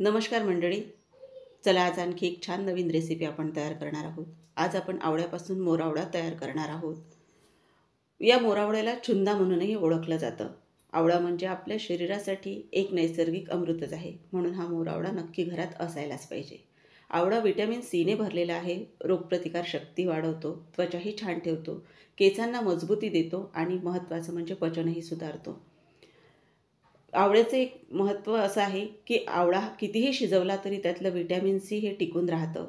नमस्कार मंडळी. चला आज आणखी एक छान नवीन रेसिपी आपण तयार करणार आहोत. आज आपण आवळ्यापासून मोरावळा तयार करणार आहोत. या मोरावळ्याला चुंदा म्हणूनही ओळखलं जातं. आवळा म्हणजे आपल्या शरीरासाठी एक नैसर्गिक अमृतच आहे, म्हणून हा मोरावळा नक्की घरात असायलाच पाहिजे. आवळा व्हिटॅमिन सीने भरलेला आहे. रोगप्रतिकार शक्ती वाढवतो, त्वचाही छान ठेवतो, केसांना मजबूती देतो आणि महत्त्वाचं म्हणजे पचनही सुधारतो. आवळ्याचं एक महत्त्व असं आहे की आवळा कितीही शिजवला तरी त्यातलं व्हिटॅमिन सी हे टिकून राहतं.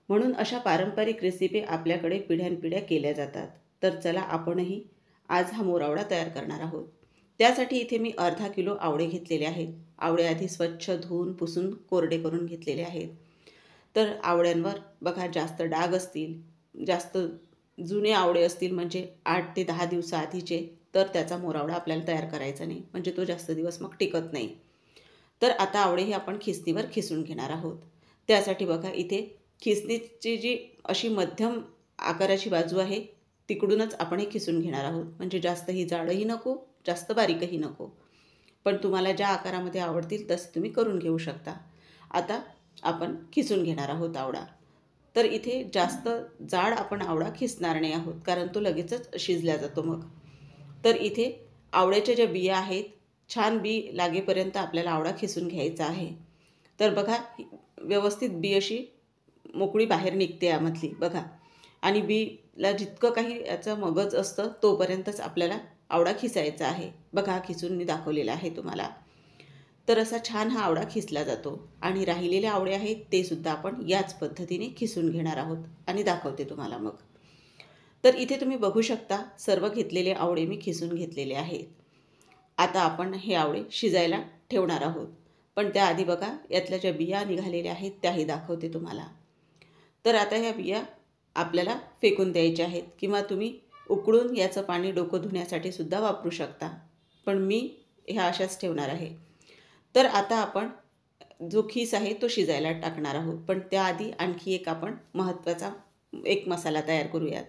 म्हणून अशा पारंपरिक रेसिपी आपल्याकडे पिढ्यानपिढ्या केल्या जातात. तर चला आपणही आज हा मोरावळा तयार करणार आहोत. त्यासाठी इथे मी अर्धा किलो आवळे घेतलेले आहेत. आवळे आधी स्वच्छ धुवून पुसून कोरडे करून घेतलेले आहेत. तर आवळ्यांवर बघा जास्त डाग असतील, जास्त जुने आवळे असतील म्हणजे 8 ते 10 दिवसाआधीचे, तर त्याचा मोरावळा आपल्याला तयार करायचा नाही, म्हणजे तो जास्त दिवस मग टिकत नाही. तर आता आवळे हे आपण खिसणीवर खिसून घेणार आहोत. त्यासाठी बघा इथे खिसणीची जी अशी मध्यम आकाराची बाजू आहे तिकडूनच आपण हे खिसून घेणार आहोत. म्हणजे जास्तही जाडही नको, जास्त बारीकही नको, पण तुम्हाला ज्या आकारामध्ये आवडतील तसे तुम्ही करून घेऊ शकता. आता आपण खिसून घेणार आहोत आवळा. तर इथे जास्त जाड आपण आवळा खिसणार नाही आहोत, कारण तो लगेचच शिजला जातो मग. तर इथे आवळ्याच्या ज्या बिया आहेत, छान बी लागेपर्यंत आपल्याला आवळा खिसून घ्यायचा आहे. तर बघा व्यवस्थित बी अशी मोकळी बाहेर निघते यामधली बघा. आणि बीला जितकं काही याचं मगज असतं तोपर्यंतच आपल्याला आवळा खिसायचा आहे. बघा खिसून मी दाखवलेला आहे तुम्हाला. तर असा छान हा आवळा खिसला जातो. आणि राहिलेले आवळे आहेत ते सुद्धा आपण याच पद्धतीने खिसून घेणार आहोत आणि दाखवते तुम्हाला मग. तर इथे तुम्ही बघू शकता सर्व घेतलेले आवळे मी खिसून घेतलेले आहेत. आता आपण हे आवळे शिजायला ठेवणार आहोत. पण त्याआधी बघा यातल्या ज्या बिया निघालेल्या आहेत त्याही दाखवते तुम्हाला. तर आता ह्या बिया आपल्याला फेकून द्यायच्या आहेत, किंवा तुम्ही उकळून याचं पाणी डोकं धुण्यासाठी सुद्धा वापरू शकता, पण मी ह्या अशाच ठेवणार आहे. तर आता आपण जो खीस आहे तो शिजायला टाकणार आहोत. पण त्याआधी आणखी एक आपण महत्त्वाचा एक मसाला तयार करूयात.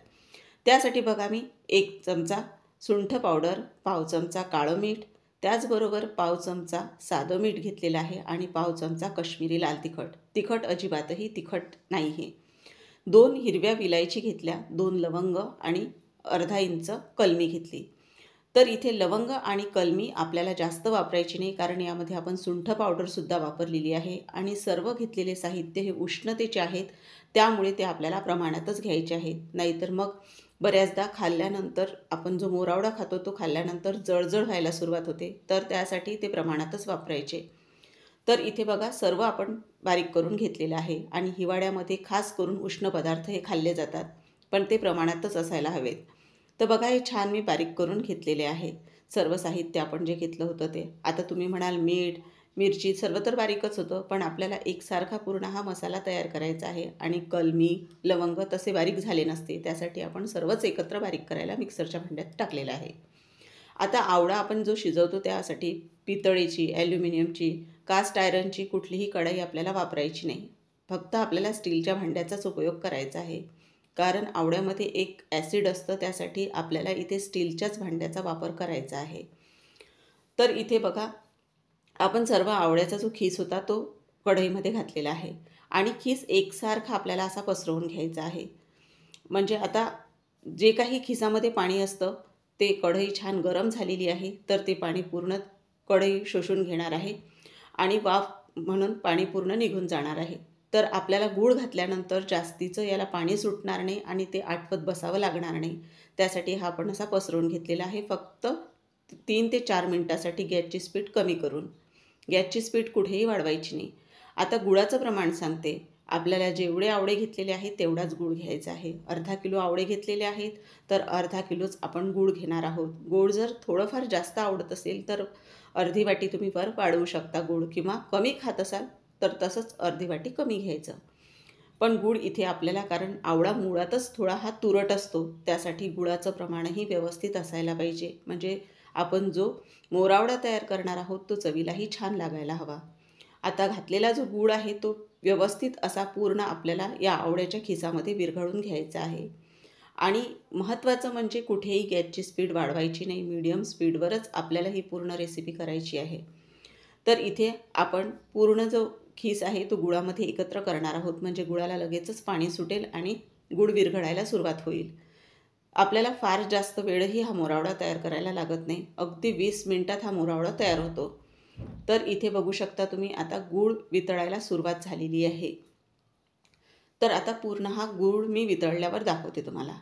त्यासाठी बघा मी 1 चमचा सुंठ पावडर, पाव चमचा काळं मीठ, त्याचबरोबर पाव चमचा साधं मीठ घेतलेलं आहे आणि पाव चमचा कश्मीरी लाल तिखट. तिखट अजिबातही तिखट नाही हे. 2 हिरव्या विलायची घेतल्या, 2 लवंग आणि अर्धा इंच कलमी घेतली. तर इथे लवंग आणि कलमी आपल्याला जास्त वापरायची नाही, कारण यामध्ये आपण सुंठ पावडरसुद्धा वापरलेली आहे आणि सर्व घेतलेले साहित्य हे उष्णतेचे आहेत, त्यामुळे ते आपल्याला प्रमाणातच घ्यायचे आहेत. नाहीतर मग बऱ्याचदा खाल्ल्यानंतर आपण जो मोरावळा खातो तो खाल्ल्यानंतर जळजळ व्हायला सुरुवात होते, तर त्यासाठी ते प्रमाणातच वापरायचे. तर इथे बघा सर्व आपण बारीक करून घेतलेलं आहे. आणि हिवाळ्यामध्ये खास करून उष्ण पदार्थ हे खाल्ले जातात, पण ते प्रमाणातच असायला हवेत. तर बघा हे छान मी बारीक करून घेतलेले आहे. सर्व साहित्य आपण जे घेतलं होतं ते. आता तुम्ही म्हणाल मीठ, मिरची सर्व तर बारीकच होतं, पण आपल्याला एकसारखा पूर्ण हा मसाला तयार करायचा आहे. आणि कलमी, लवंग तसे बारीक झाले नसते, त्यासाठी आपण सर्वच एकत्र बारीक करायला मिक्सरच्या भांड्यात टाकलेलं आहे. आता आवळा आपण जो शिजवतो त्यासाठी पितळेची, ॲल्युमिनियमची, कास्ट आयरनची कुठलीही कढई आपल्याला वापरायची नाही. फक्त आपल्याला स्टीलच्या भांड्याचाच उपयोग करायचा आहे. कारण आवळ्यामध्ये एक ॲसिड असतं, त्यासाठी आपल्याला इथे स्टीलच्याच भांड्याचा वापर करायचा आहे. तर इथे बघा आपण सर्व आवळ्याचा जो खीस होता तो कढईमध्ये घातलेला आहे. आणि खीस एकसारखा आपल्याला असा पसरवून घ्यायचा आहे. म्हणजे आता जे काही खिसामध्ये पाणी असतं ते कढई छान गरम झालेली आहे, तर ते पाणी पूर्ण कढई शोषून घेणार आहे आणि वाफ म्हणून पाणी पूर्ण निघून जाणार आहे. तर आपल्याला गूळ घातल्यानंतर जास्तीचं याला पाणी सुटणार नाही आणि ते आटवत बसावं लागणार नाही. त्यासाठी हा आपण असा पसरवून घेतलेला आहे. फक्त 3 ते 4 मिनटासाठी गॅसची स्पीड कमी करून. गॅसची स्पीड कुठेही वाढवायची नाही. आता गुळाचं प्रमाण सांगते. आपल्याला जेवढे आवळे घेतलेले आहेत तेवढाच गूळ घ्यायचा आहे. अर्धा किलो आवळे घेतलेले आहेत, तर अर्धा किलोच आपण गूळ घेणार आहोत. गूळ जर थोडंफार जास्त आवडत असेल तर अर्धी वाटी तुम्ही वर वाढवू शकता गूळ, किंवा कमी खात असाल तर तसंच अर्धी वाटी कमी घ्यायचं. पण गूळ इथे आपल्याला, कारण आवळा मुळातच थोडा हा तुरट असतो, त्यासाठी गुळाचं प्रमाणही व्यवस्थित असायला पाहिजे. म्हणजे आपण जो मोरावळा तयार करणार आहोत तो चवीलाही छान लागायला हवा. आता घातलेला जो गूळ आहे तो व्यवस्थित असा पूर्ण आपल्याला या आवळ्याच्या खिसामध्ये विरघळून घ्यायचा आहे. आणि महत्त्वाचं म्हणजे कुठेही गॅसची स्पीड वाढवायची नाही, मीडियम स्पीडवरच आपल्याला ही पूर्ण रेसिपी करायची आहे. तर इथे आपण पूर्ण जो खीस आहे तो गुळामध्ये एकत्र करणार आहोत, म्हणजे गुळाला लगेचच पाणी सुटेल आणि गुळ विरघळायला सुरुवात होईल. आपल्याला फार जास्त वेळही हा मोरावडा तयार करायला लागत नाही. अगदी 20 मिनिटात हा मोरावडा तयार होतो. तर इथे बघू शकता तुम्ही आता गूळ वितळायला सुरुवात झालेली आहे. तर आता पूर्ण हा गूळ मी वितळल्यावर दाखवते तुम्हाला.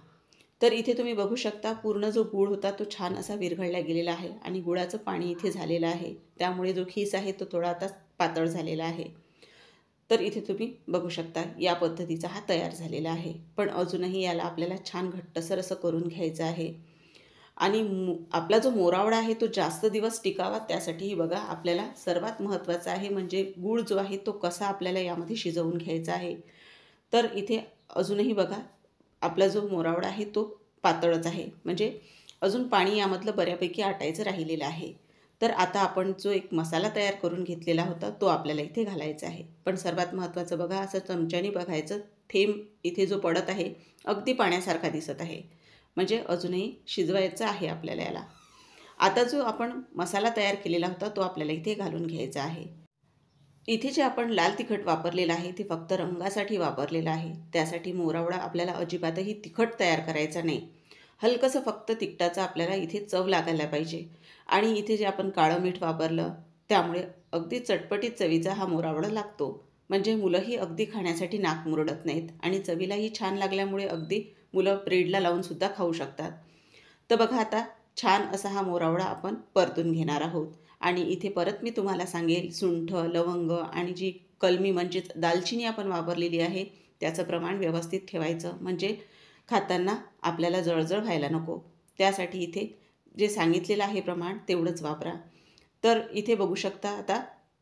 तर इथे तुम्ही बघू शकता पूर्ण जो गूळ होता तो छान असा विरघळला गेलेला आहे आणि गुळाचं पाणी इथे झालेलं आहे. त्यामुळे जो खीस आहे तो थोडा आता पातळ झालेला आहे. तर इथे तुम्ही बघू शकता या पद्धतीचा हा तयार झालेला आहे. पण अजूनही याला आपल्याला छान घट्टसर असं करून घ्यायचं आहे. आणि आपला जो मोरावडा आहे तो जास्त दिवस टिकावा त्यासाठीही बघा आपल्याला सर्वात महत्त्वाचं आहे म्हणजे गूळ जो आहे तो कसा आपल्याला यामध्ये शिजवून घ्यायचा आहे. तर इथे अजूनही बघा आपला जो मोरावडा आहे तो पातळच आहे, म्हणजे अजून पाणी यामधलं बऱ्यापैकी आटायचं राहिलेलं आहे. तर आता आपण जो एक मसाला तयार करून घेतलेला होता तो आपल्याला इथे घालायचा आहे. पण सर्वात महत्त्वाचं बघा असं चमच्याने बघायचं, थेंब इथे जो पडत आहे अगदी पाण्यासारखा दिसत आहे, म्हणजे अजूनही शिजवायचं आहे आपल्याला याला. आता जो आपण मसाला तयार केलेला होता तो आपल्याला इथे घालून घ्यायचा आहे. इथे जे आपण लाल तिखट वापरलेलं आहे ते फक्त रंगासाठी वापरलेलं आहे. त्यासाठी मोरावडा आपल्याला अजिबातही तिखट तयार करायचा नाही. हलकंसं फक्त तिखटाचं आपल्याला इथे चव लागायला पाहिजे. आणि इथे जे आपण काळं मीठ वापरलं त्यामुळे अगदी चटपटीत चवीचा हा मोरावडा लागतो. म्हणजे मुलंही अगदी खाण्यासाठी नाक मुरडत नाहीत आणि चवीलाही छान लागल्यामुळे अगदी मुलं ब्रेडला लावूनसुद्धा खाऊ शकतात. तर बघा आता छान असा हा मोरावडा आपण परतून घेणार आहोत. आणि इथे परत मी तुम्हाला सांगेल सुंठ, लवंग आणि जी कलमी म्हणजेच दालचिनी आपण वापरलेली आहे त्याचं प्रमाण व्यवस्थित ठेवायचं, म्हणजे खाताना आपल्याला जळजळ व्हायला नको. त्यासाठी इथे जे सांगितलेलं आहे प्रमाण तेवढंच वापरा. तर इथे बघू शकता आता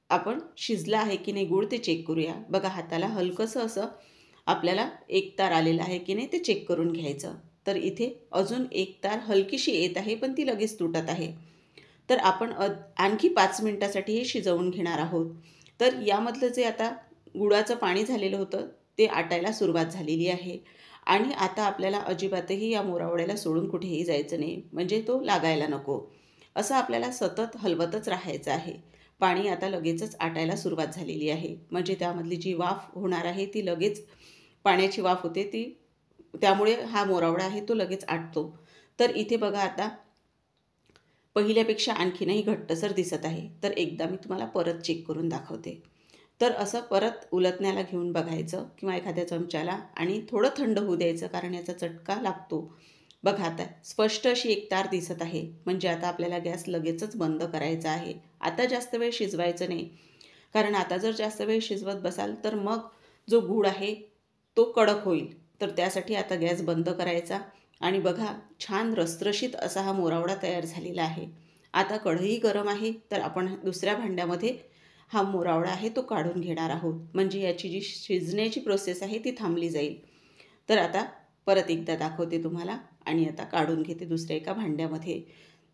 आपण शिजलं आहे की नाही गूळ ते चेक करूया. बघा हाताला हलकंसं असं आपल्याला एक तार आलेलं आहे की नाही ते चेक करून घ्यायचं. तर इथे अजून एक तार हलकीशी येत आहे पण ती लगेच तुटत आहे. तर आपण आणखी 5 मिनिटासाठी हे शिजवून घेणार आहोत. तर यामधलं जे आता गुळाचं पाणी झालेलं होतं ते आटायला सुरुवात झालेली आहे. आणि आता आपल्याला अजिबातही या मोरावड्याला सोडून कुठेही जायचं नाही, म्हणजे तो लागायला नको. असं आपल्याला सतत हलवतच राहायचं आहे. पाणी आता लगेचच आटायला सुरुवात झालेली आहे, म्हणजे त्यामधली जी वाफ होणार आहे ती लगेच पाण्याची वाफ होते ती, त्यामुळे हा मोरावडा आहे तो लगेच आटतो. तर इथे बघा आता पहिल्यापेक्षा आणखीनही घट्टसर दिसत आहे. तर एकदा मी तुम्हाला परत चेक करून दाखवते. तर असं परत उलटण्याला घेऊन बघायचं किंवा एखाद्या चमच्याला आणि थोडं थंड होऊ द्यायचं, कारण याचा चटका लागतो. बघा आता स्पष्ट अशी एक तार दिसत आहे, म्हणजे आता आपल्याला गॅस लगेचच बंद करायचा आहे. आता जास्त वेळ शिजवायचं नाही, कारण आता जर जास्त वेळ शिजवत बसाल तर मग जो गूळ आहे तो कडक होईल. तर त्यासाठी आता गॅस बंद करायचा. आणि बघा छान रसरशीत असा हा मोरावडा तयार झालेला आहे. आता कढई गरम आहे, तर आपण दुसऱ्या भांड्यामध्ये हा मोरावडा आहे तो काढून घेणार आहोत, म्हणजे याची जी शिजण्याची प्रोसेस आहे ती थांबली जाईल. तर आता परत एकदा दाखवते तुम्हाला आणि आता काढून घेते दुसऱ्या एका भांड्यामध्ये.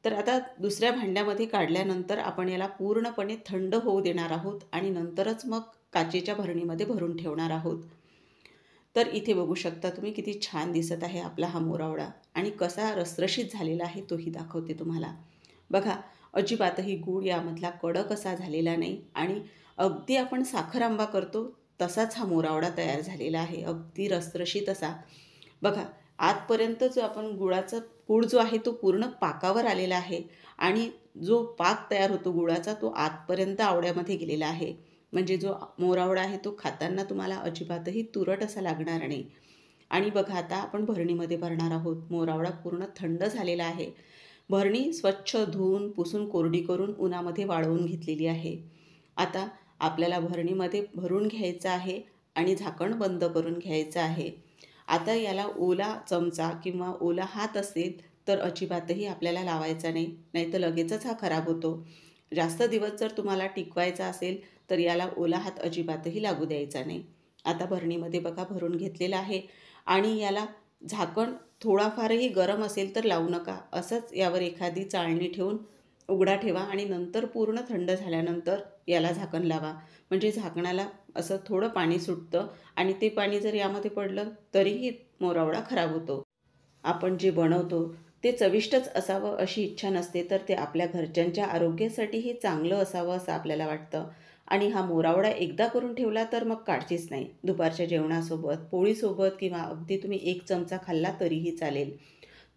तर आता दुसऱ्या भांड्यामध्ये काढल्यानंतर आपण याला पूर्णपणे थंड होऊ देणार आहोत आणि नंतरच मग काचेच्या भरणीमध्ये भरून ठेवणार आहोत. तर इथे बघू शकता तुम्ही किती छान दिसत आहे आपला हा मोरावडा आणि कसा रसरशीत झालेला आहे तोही दाखवते तुम्हाला. बघा अजिबातही गूळ यामधला कडक असा झालेला नाही आणि अगदी आपण साखर आंबा करतो तसाच हा मोरावडा तयार झालेला आहे, अगदी रसरशीत असा. बघा आतपर्यंत जो आपण गूळ जो आहे तो पूर्ण पाकावर आलेला आहे आणि जो पाक तयार होतो गुळाचा तो आतपर्यंत आवड्यामध्ये गेलेला आहे, म्हणजे जो मोरावडा आहे तो खाताना तुम्हाला अजिबातही तुरट असा लागणार नाही. आणि बघा आता आपण भरणीमध्ये भरणार आहोत. मोरावडा पूर्ण थंड झालेला आहे. भरणी स्वच्छ धुवून पुसून कोरडी करून उन्हामध्ये वाळवून घेतलेली आहे. आता आपल्याला भरणीमध्ये भरून घ्यायचं आहे आणि झाकण बंद करून घ्यायचं आहे. आता याला ओला चमचा किंवा ओला हात असेल तर अजिबातही आपल्याला लावायचा नाही, नाहीतर लगेचच हा खराब होतो. जास्त दिवस जर तुम्हाला टिकवायचा असेल तर याला ओला हात अजिबातही लागू द्यायचा नाही. आता भरणीमध्ये बघा भरून घेतलेलं आहे आणि याला झाकण थोडाफारही गरम असेल तर लावू नका. असंच यावर एखादी चाळणी ठेवून उघडा ठेवा आणि नंतर पूर्ण थंड झाल्यानंतर याला झाकण लावा, म्हणजे झाकणाला असं थोडं पाणी सुटतं आणि ते पाणी जर यामध्ये पडलं तरीही मोरावडा खराब होतो. आपण जे बनवतो ते चविष्टच असावं अशी इच्छा नसते, तर ते आपल्या घरच्यांच्या आरोग्यासाठीही चांगलं असावं असं आपल्याला वाटतं. आणि हा मोरावडा एकदा करून ठेवला तर मग काळजीच नाही. दुपारच्या जेवणासोबत, पोळीसोबत किंवा अगदी तुम्ही 1 चमचा खाल्ला तरीही चालेल.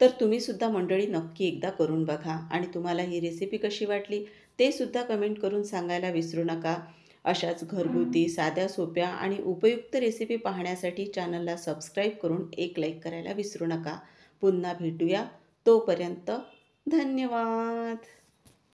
तर तुम्हीसुद्धा मंडळी नक्की एकदा करून बघा आणि तुम्हाला ही रेसिपी कशी वाटली ते सुद्धा कमेंट करून सांगायला विसरू नका. अशाच घरगुती, साध्या, सोप्या आणि उपयुक्त रेसिपी पाहण्यासाठी चॅनलला सबस्क्राईब करून एक लाईक करायला विसरू नका. पुन्हा भेटूया. तोपर्यंत धन्यवाद.